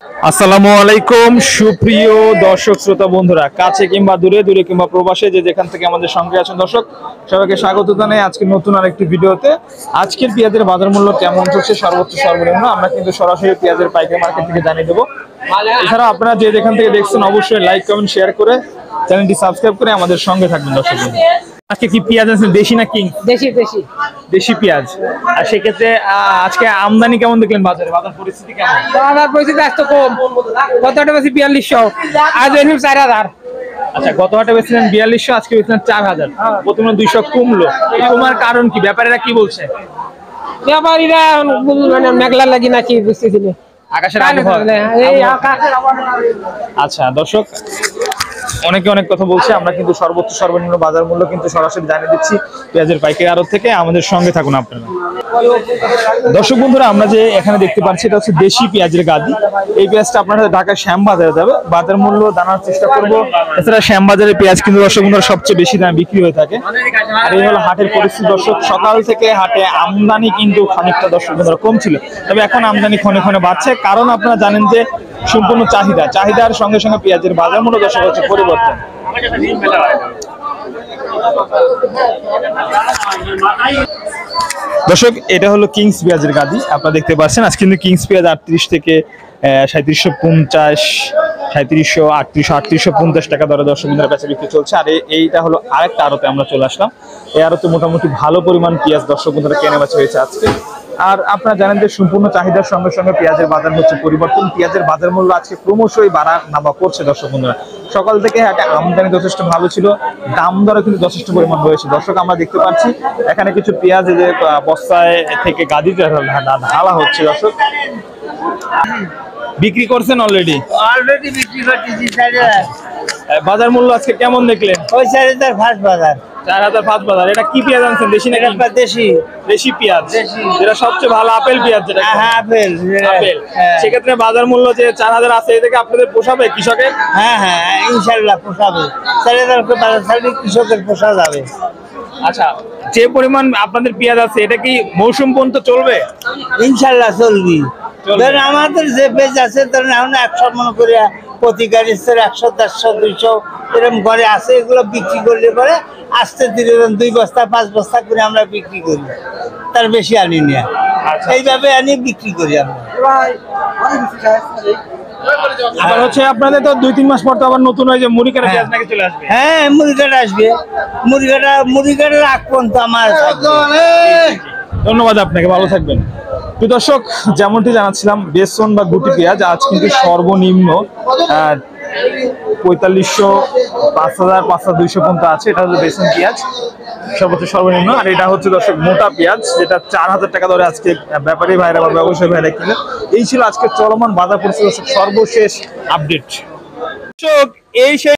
আসসালামু আলাইকুম সুপ্রিয় দর্শক শ্রোতা বন্ধুরা, কাছে কিংবা দূরে দূরে কিংবা প্রবাসে যে যেখান থেকে আমাদের সঙ্গে আছেন দর্শক সবাইকে স্বাগত জানাই আজকে নতুন আরেকটি ভিডিওতে। আজকের পেঁয়াজের বাজার মূল্য কেমন চলছে সর্বোচ্চ সর্বনিম্ন আমরা কিন্তু সরাসরি পেঁয়াজের পাইকারি মার্কেট থেকে জানিয়ে দেবো। এছাড়া আপনারা যে যেখান থেকে দেখছেন অবশ্যই লাইক কমেন্ট শেয়ার করে চ্যানেলটি সাবস্ক্রাইব করে আমাদের সঙ্গে থাকবেন দর্শক। আজকে কি পেঁয়াজ আছে, দেশি না কিং? দেশি দেশি দেশি পেঁয়াজ। আর সেক্ষেত্রে আজকে আমদানি কেমন দেখলেন, বাজারে বাজার পরিস্থিতি কেমন? বাজার পরিস্থিতি আজ তো কম, কতটা বেশি 4200, আজ এনে 4000। আচ্ছা, গত হাটে বেচলেন 4200, আজকে বেচলেন 4000, প্রথমে 200 কমলো। কমার কারণ কি, ব্যাপারীরা কি বলছে? ব্যাপারীরা মানে মেঘলা লাগি নাকি বুঝতেছি না, আকাশের আবহাওয়া। এই আকাশের আবহাওয়া। আচ্ছা দর্শক, অনেকে অনেক কথা বলছে, আমরা কিন্তু সর্বোচ্চ সর্বনিম্ন বাজার মূল্য কিন্তু সরাসরি জানিয়ে দিচ্ছি পেঁয়াজের পাইকারি আড়ত থেকে। আমাদের সঙ্গে থাকুন আপনারা। দর্শক বন্ধুরা, আমরা যে এখানে দেখতে পাচ্ছি এটা হচ্ছে দেশি পেঁয়াজের গাদি। এই পেঁয়াজটা আপনারা ঢাকা শ্যামবাজারে যাবে, বাজার মূল্য জানার চেষ্টা করব। এছাড়া শ্যামবাজারের পেঁয়াজ কিন্তু দর্শক বন্ধুরা সবচেয়ে বেশি দামে বিক্রি হয়ে থাকে। আর এই হলো হাটের পরিস্থিতি দর্শক। সকাল থেকে হাটে আমদানি কিন্তু খানিকটা দর্শক বন্ধুরা কম ছিল, তবে এখন আমদানি ক্ষণে ক্ষণে বাড়ছে। কারণ আপনারা জানেন যে সম্পূর্ণ চাহিদার সঙ্গে সঙ্গে পেঁয়াজের বাজার মূল্য দর্শক হচ্ছে পরিবর্তন। দর্শক, এটা হলো কিংস পেঁয়াজের গাদি, আপনারা দেখতে পাচ্ছেন। আজ কিন্তু কিংস পেঁয়াজ 38 থেকে 3750, 3700, 3850 টাকা দরে দর্শক বন্ধুরা বেচা বিক্রি চলছে। আর এইটা হলো আরেকটা আড়তে আমরা চলে আসলাম। এই আড়তে মোটামুটি ভালো পরিমাণ পেঁয়াজ দর্শক বন্ধুরা কেনা বেচা হয়েছে আজকে। আর আপনারা জানেন যে সম্পূর্ণ চাহিদার সঙ্গে সঙ্গে পেঁয়াজের বাজার হচ্ছে পরিবর্তন। পেঁয়াজের বাজার মূল্য আজকে ক্রমশই বাড়া নামা করছে দর্শক বন্ধুরা। সকাল থেকে হাটে আমদানি যথেষ্ট ভালো ছিল, দাম দরও কিন্তু যথেষ্ট পরিমাণ রয়েছে দর্শক। আমরা দেখতে পাচ্ছি এখানে কিছু পেঁয়াজ যে বস্তায় থেকে গাদিতে ঢালা হচ্ছে দর্শক। বিক্রি করছেন অলরেডি বিক্রি করতেছি। বাজার মূল্য আজকে কেমন দেখলেন? ওই 4000 ফার্স্ট বাজার, 4005 বাজার। এটা কি পেঁয়াজ আনছেন, দেশি নাকি? দেশি দেশি পেঁয়াজ, যেটা সবচেয়ে ভালো আপেল পেঁয়াজ যেটা। হ্যাঁ আপেল। সেক্ষেত্রে বাজার মূল্য যে 4000 আছে, এ থেকে আপনাদের পোষাবে কৃষকের? হ্যাঁ হ্যাঁ ইনশাআল্লাহ পোষাবে। 4000 বাজার ছাড়লে কৃষকের পোষা যাবে। আচ্ছা, যে পরিমাণ আপনাদের পেঁয়াজ আছে এটা কি মৌসুম পর্যন্ত চলবে? ইনশাআল্লাহ চলবি। ধরেন আমাদের যে পেঁয়াজ আছে, ধরেন এখন 100 মনে করে প্রতি গাড়ি 100, 150, 200 এরকম ঘরে আছে। এগুলো বিক্রি করলে পরে আস্তে ধীরে 2 বস্তা 5 বস্তা করে আমরা বিক্রি করি, তার বেশি আনি না। এইভাবে আনি বিক্রি করি আমরা। আবার হচ্ছে আপনাদের তো 2-3 মাস পর তো আবার নতুন হয় যে মুড়ি কাটা পেঁয়াজ নাকি চলে আসবে। হ্যাঁ মুড়িঘাটা আসবে, মুড়িঘাটা রাখবেন তো আমার। ধন্যবাদ আপনাকে, ভালো থাকবেন। প্রিয় দর্শক, যেমনটি জানাচ্ছিলাম, বেসন বা গুটি পেঁয়াজ আজ কিন্তু সর্বনিম্ন 4500, 5000, 5200 পর্যন্ত আছে। এটা হলো বেসন পেঁয়াজ সর্বোচ্চ সর্বনিম্ন। আর এটা হচ্ছে দর্শক মোটা পেঁয়াজ, যেটা 4000 টাকা ধরে আজকে ব্যাপারী ভাইরা বা ব্যবসায়ী ভাইরা কিনে। এই ছিল আজকে চলমান বাজার পরিস্থিতি দর্শক, সর্বশেষ আপডেট। এই